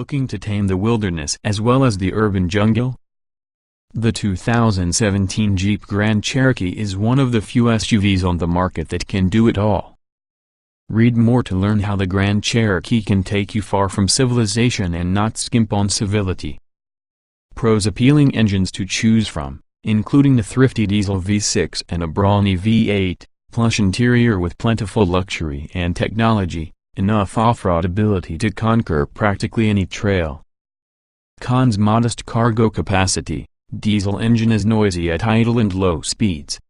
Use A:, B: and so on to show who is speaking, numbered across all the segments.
A: Looking to tame the wilderness as well as the urban jungle? The 2017 Jeep Grand Cherokee is one of the few SUVs on the market that can do it all. Read more to learn how the Grand Cherokee can take you far from civilization and not skimp on civility. Pros: appealing engines to choose from, including the thrifty diesel V6 and a brawny V8, plush interior with plentiful luxury and technology, enough off-road ability to conquer practically any trail. Cons: modest cargo capacity, diesel engine is noisy at idle and low speeds.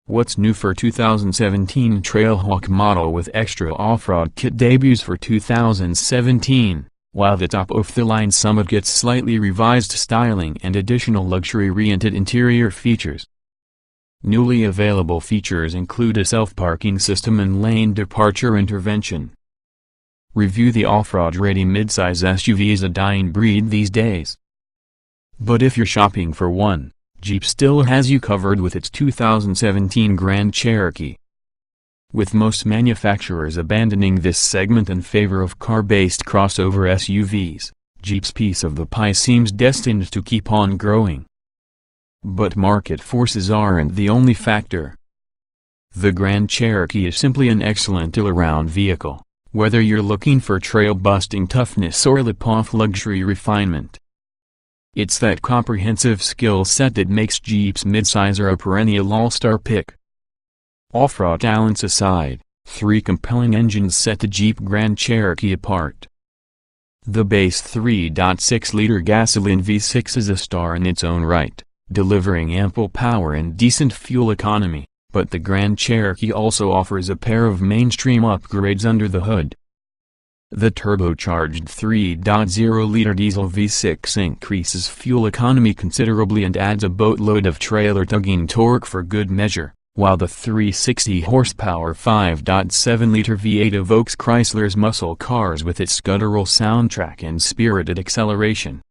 A: What's new for 2017 Trailhawk model with extra off-road kit debuts for 2017, while the top-of-the-line Summit gets slightly revised styling and additional luxury-oriented interior features. Newly available features include a self-parking system and lane departure intervention. Review: the off-road-ready midsize SUV is a dying breed these days. But if you're shopping for one, Jeep still has you covered with its 2017 Grand Cherokee. With most manufacturers abandoning this segment in favor of car-based crossover SUVs, Jeep's piece of the pie seems destined to keep on growing. But market forces aren't the only factor. The Grand Cherokee is simply an excellent all-around vehicle, whether you're looking for trail-busting toughness or lip-off luxury refinement. It's that comprehensive skill set that makes Jeep's midsizer a perennial all-star pick. Off-road talents aside, three compelling engines set the Jeep Grand Cherokee apart. The base 3.6-liter gasoline V6 is a star in its own right, delivering ample power and decent fuel economy, but the Grand Cherokee also offers a pair of mainstream upgrades under the hood. The turbocharged 3.0-liter diesel V6 increases fuel economy considerably and adds a boatload of trailer-tugging torque for good measure, while the 360-horsepower 5.7-liter V8 evokes Chrysler's muscle cars with its guttural soundtrack and spirited acceleration.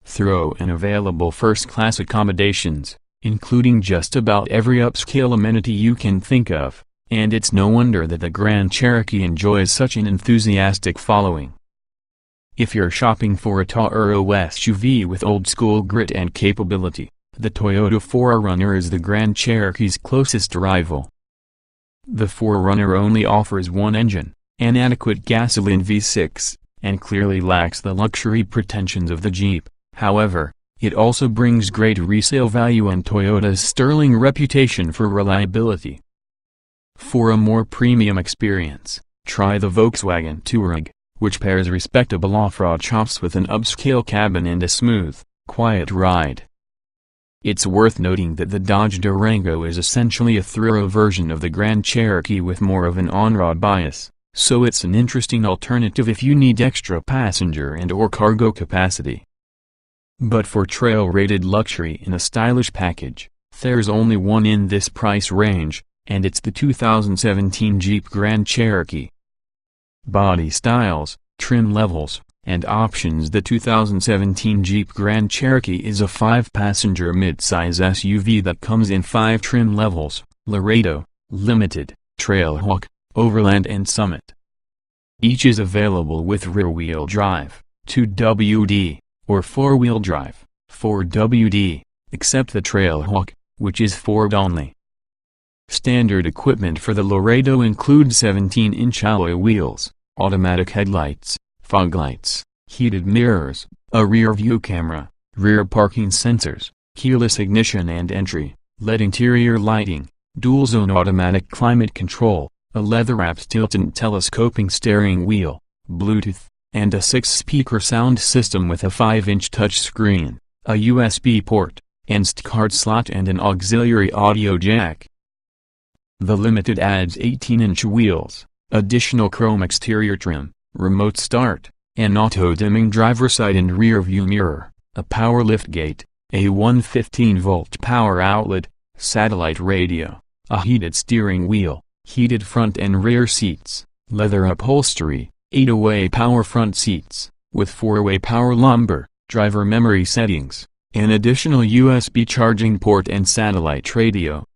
A: Throw in available first-class accommodations, including just about every upscale amenity you can think of, and it's no wonder that the Grand Cherokee enjoys such an enthusiastic following. If you're shopping for a Tauro SUV with old-school grit and capability, the Toyota 4Runner is the Grand Cherokee's closest rival. The 4Runner only offers one engine, an adequate gasoline V6, and clearly lacks the luxury pretensions of the Jeep. However, it also brings great resale value and Toyota's sterling reputation for reliability. For a more premium experience, try the Volkswagen Touareg, which pairs respectable off-road chops with an upscale cabin and a smooth, quiet ride. It's worth noting that the Dodge Durango is essentially a thorough version of the Grand Cherokee with more of an on-road bias, so it's an interesting alternative if you need extra passenger and/or cargo capacity. But for trail-rated luxury in a stylish package, there's only one in this price range, and it's the 2017 Jeep Grand Cherokee. Body styles, trim levels, and options. The 2017 Jeep Grand Cherokee is a 5-passenger midsize SUV that comes in 5 trim levels: Laredo, Limited, Trailhawk, Overland and Summit. Each is available with rear-wheel drive, 2WD, or 4-wheel drive, 4WD, except the Trailhawk, which is 4WD only. Standard equipment for the Laredo includes 17-inch alloy wheels, automatic headlights, fog lights, heated mirrors, a rear-view camera, rear parking sensors, keyless ignition and entry, LED interior lighting, dual-zone automatic climate control, a leather-wrapped tilt and telescoping steering wheel, Bluetooth, and a 6-speaker sound system with a 5-inch touchscreen, a USB port, SD card slot and an auxiliary audio jack. The Limited adds 18-inch wheels, additional chrome exterior trim, remote start, an auto-dimming driver's side and rear view mirror, a power liftgate, a 115-volt power outlet, satellite radio, a heated steering wheel, heated front and rear seats, leather upholstery, 8-way power front seats, with 4-way power lumbar, driver memory settings, an additional USB charging port and satellite radio.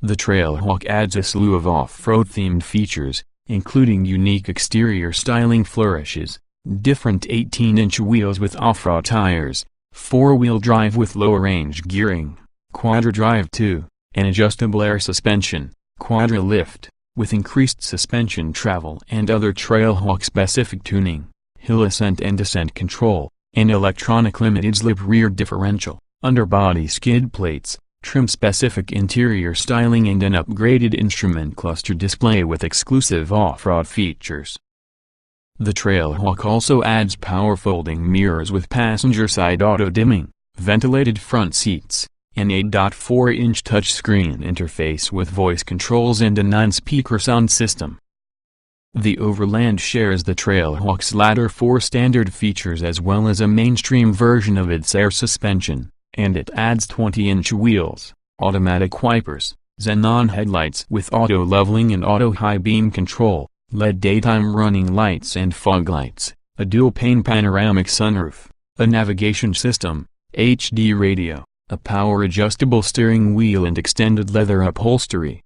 A: The Trailhawk adds a slew of off-road themed features, including unique exterior styling flourishes, Different 18-inch wheels with off-road tires, 4-wheel drive with lower-range gearing, quadra-drive 2, and adjustable air suspension, quadra-lift, with increased suspension travel and other Trailhawk-specific tuning, hill ascent and descent control, and electronic limited-slip rear differential, underbody skid plates, trim-specific interior styling and an upgraded instrument cluster display with exclusive off-road features. The Trailhawk also adds power folding mirrors with passenger-side auto-dimming, ventilated front seats, an 8.4-inch touchscreen interface with voice controls and a 9-speaker sound system. The Overland shares the Trailhawk's latter 4 standard features as well as a mainstream version of its air suspension, and it adds 20-inch wheels, automatic wipers, xenon headlights with auto-leveling and auto-high beam control, LED daytime running lights and fog lights, a dual-pane panoramic sunroof, a navigation system, HD radio, a power-adjustable steering wheel and extended leather upholstery.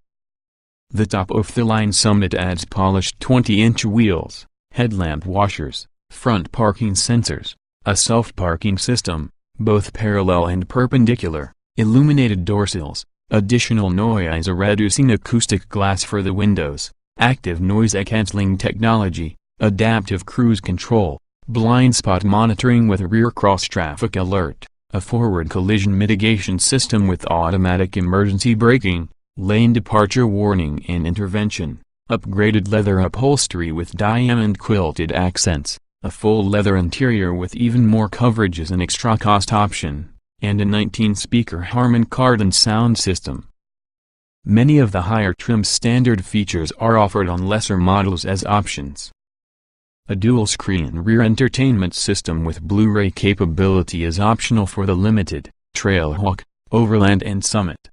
A: The top-of-the-line Summit adds polished 20-inch wheels, headlamp washers, front parking sensors, a self-parking system, both parallel and perpendicular, illuminated door sills, additional noise-reducing acoustic glass for the windows, active noise-canceling technology, adaptive cruise control, blind spot monitoring with rear cross-traffic alert, a forward collision mitigation system with automatic emergency braking, lane departure warning and intervention, upgraded leather upholstery with diamond quilted accents, a full leather interior with even more coverage as an extra cost option, and a 19-speaker Harman Kardon sound system. Many of the higher trim standard features are offered on lesser models as options. A dual-screen rear entertainment system with Blu-ray capability is optional for the Limited, Trailhawk, Overland and Summit.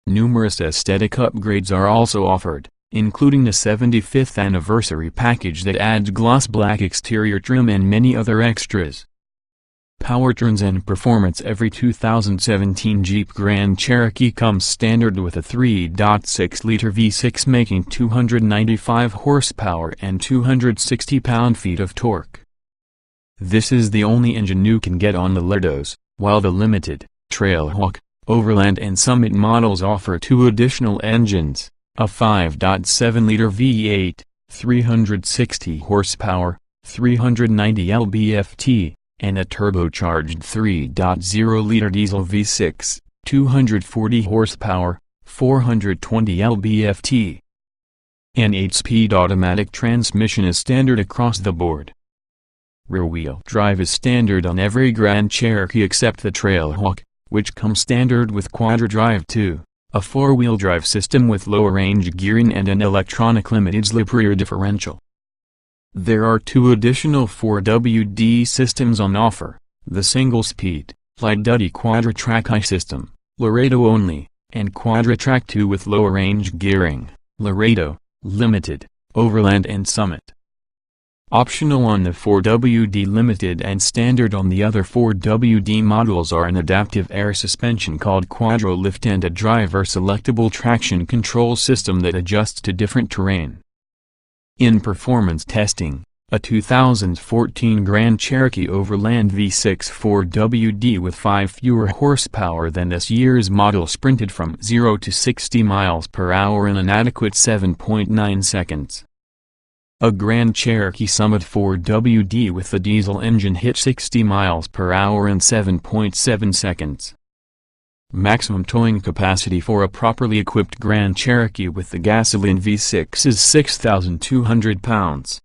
A: Numerous aesthetic upgrades are also offered, including the 75th anniversary package that adds gloss black exterior trim and many other extras. Powertrains and performance. Every 2017 Jeep Grand Cherokee comes standard with a 3.6-liter V6 making 295 horsepower and 260 pound-feet of torque. This is the only engine you can get on the Lerdos, while the Limited, Trailhawk, Overland and Summit models offer 2 additional engines, a 5.7-liter V8, 360 horsepower, 390 lb-ft, and a turbocharged 3.0-liter diesel V6, 240 horsepower, 420 lb-ft. An 8-speed automatic transmission is standard across the board. Rear-wheel drive is standard on every Grand Cherokee except the Trailhawk, which comes standard with quadra-drive 2, a 4-wheel drive system with lower-range gearing and an electronic limited-slip rear differential. There are 2 additional 4WD systems on offer, the single-speed, light-duty quadra-track I system, Laredo only, and quadra-track 2 with lower-range gearing, Laredo, Limited, Overland and Summit. Optional on the 4WD Limited and standard on the other 4WD models are an adaptive air suspension called Quadra Lift and a driver-selectable traction control system that adjusts to different terrain. In performance testing, a 2014 Grand Cherokee Overland V6 4WD with 5 fewer horsepower than this year's model sprinted from 0 to 60 miles per hour in an adequate 7.9 seconds. A Grand Cherokee Summit 4WD with the diesel engine hit 60 miles per hour in 7.7 seconds. Maximum towing capacity for a properly equipped Grand Cherokee with the gasoline V6 is 6,200 pounds.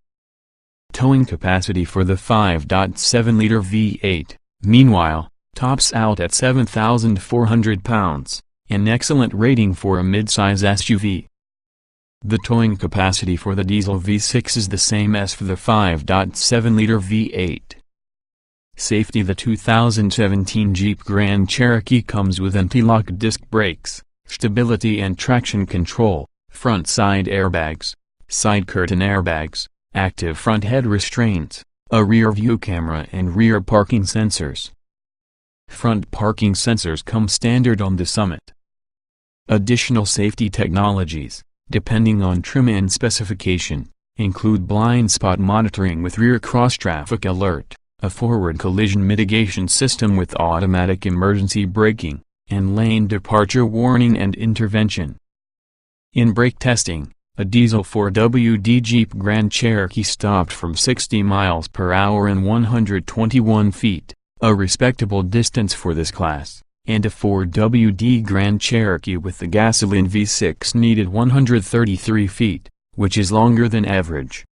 A: Towing capacity for the 5.7-liter V8, meanwhile, tops out at 7,400 pounds, an excellent rating for a mid-size SUV. The towing capacity for the diesel V6 is the same as for the 5.7-liter V8. Safety. The 2017 Jeep Grand Cherokee comes with anti-lock disc brakes, stability and traction control, front side airbags, side curtain airbags, active front head restraints, a rear view camera and rear parking sensors. Front parking sensors come standard on the Summit. Additional safety technologies, depending on trim and specification, include blind spot monitoring with rear cross-traffic alert, a forward collision mitigation system with automatic emergency braking, and lane departure warning and intervention. In brake testing, a diesel 4WD Jeep Grand Cherokee stopped from 60 miles per hour and 121 feet, a respectable distance for this class, and a 4WD Grand Cherokee with the gasoline V6 needed 133 feet, which is longer than average.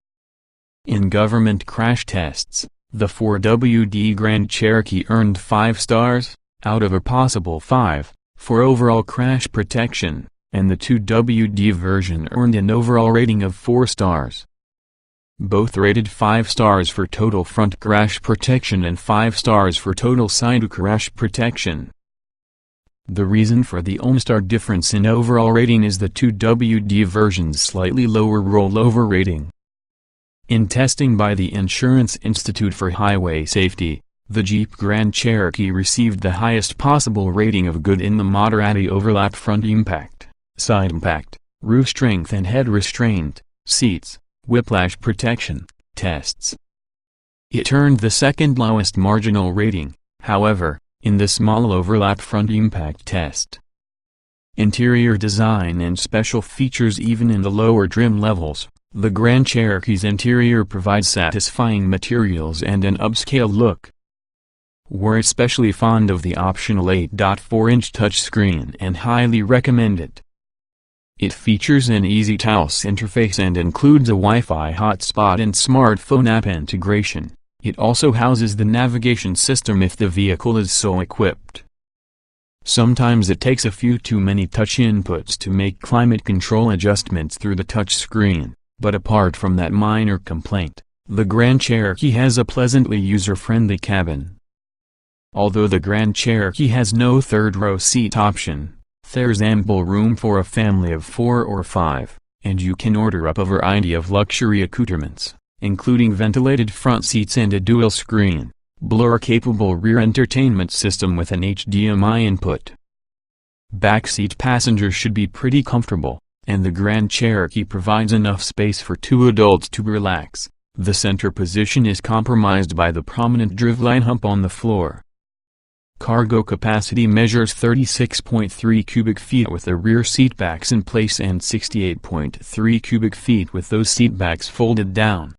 A: In government crash tests, the 4WD Grand Cherokee earned 5 stars, out of a possible 5, for overall crash protection, and the 2WD version earned an overall rating of 4 stars. Both rated 5 stars for total front crash protection and 5 stars for total side crash protection. The reason for the OnStar difference in overall rating is the 2WD version's slightly lower rollover rating. In testing by the Insurance Institute for Highway Safety, the Jeep Grand Cherokee received the highest possible rating of good in the Maserati overlap front impact, side impact, roof strength and head restraint, seats, whiplash protection, tests. It earned the second lowest marginal rating, however, in the small overlap front impact test. Interior design and special features. Even in the lower trim levels, the Grand Cherokee's interior provides satisfying materials and an upscale look. We're especially fond of the optional 8.4-inch touchscreen and highly recommend it. It features an easy-to-use interface and includes a Wi-Fi hotspot and smartphone app integration. It also houses the navigation system if the vehicle is so equipped. Sometimes it takes a few too many touch inputs to make climate control adjustments through the touchscreen, but apart from that minor complaint, the Grand Cherokee has a pleasantly user-friendly cabin. Although the Grand Cherokee has no third-row seat option, there's ample room for a family of 4 or 5, and you can order up a variety of luxury accoutrements, including ventilated front seats and a dual-screen, blur-capable rear entertainment system with an HDMI input. Backseat passengers should be pretty comfortable, and the Grand Cherokee provides enough space for 2 adults to relax. The center position is compromised by the prominent driveline hump on the floor. Cargo capacity measures 36.3 cubic feet with the rear seatbacks in place and 68.3 cubic feet with those seatbacks folded down.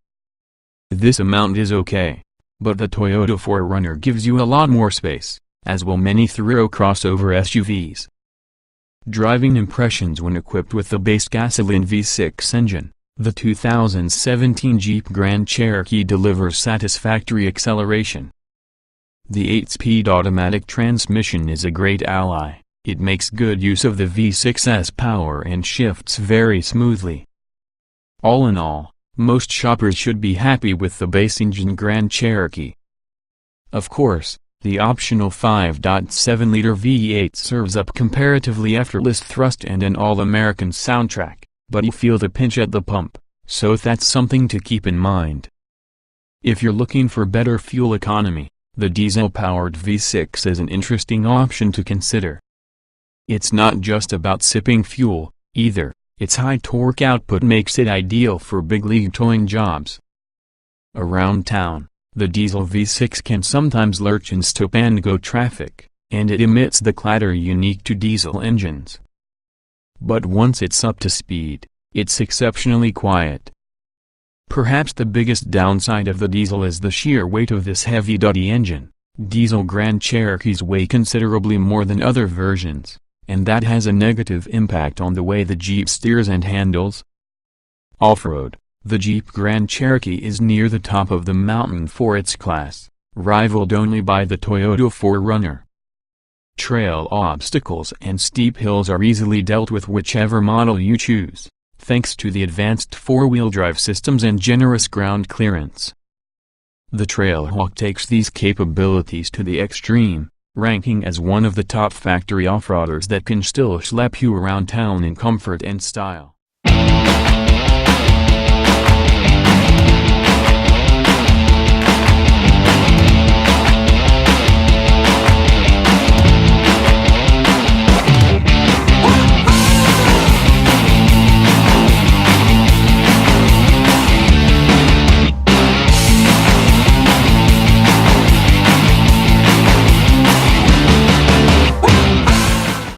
A: This amount is okay, but the Toyota 4Runner gives you a lot more space, as will many three-row crossover SUVs. Driving impressions. When equipped with the base gasoline V6 engine, the 2017 Jeep Grand Cherokee delivers satisfactory acceleration. The 8-speed automatic transmission is a great ally. It makes good use of the V6's power and shifts very smoothly. All in all, most shoppers should be happy with the base engine Grand Cherokee. Of course, the optional 5.7-liter V8 serves up comparatively effortless thrust and an all-American soundtrack, but you feel the pinch at the pump, so that's something to keep in mind. If you're looking for better fuel economy, the diesel-powered V6 is an interesting option to consider. It's not just about sipping fuel, either. Its high torque output makes it ideal for big-league towing jobs. Around town, the diesel V6 can sometimes lurch in stop-and-go traffic, and it emits the clatter unique to diesel engines. But once it's up to speed, it's exceptionally quiet. Perhaps the biggest downside of the diesel is the sheer weight of this heavy-duty engine. Diesel Grand Cherokees weigh considerably more than other versions, and that has a negative impact on the way the Jeep steers and handles. Off-road, the Jeep Grand Cherokee is near the top of the mountain for its class, rivaled only by the Toyota 4Runner. Trail obstacles and steep hills are easily dealt with whichever model you choose, thanks to the advanced four-wheel drive systems and generous ground clearance. The Trailhawk takes these capabilities to the extreme, ranking as one of the top factory off-roaders that can still schlep you around town in comfort and style.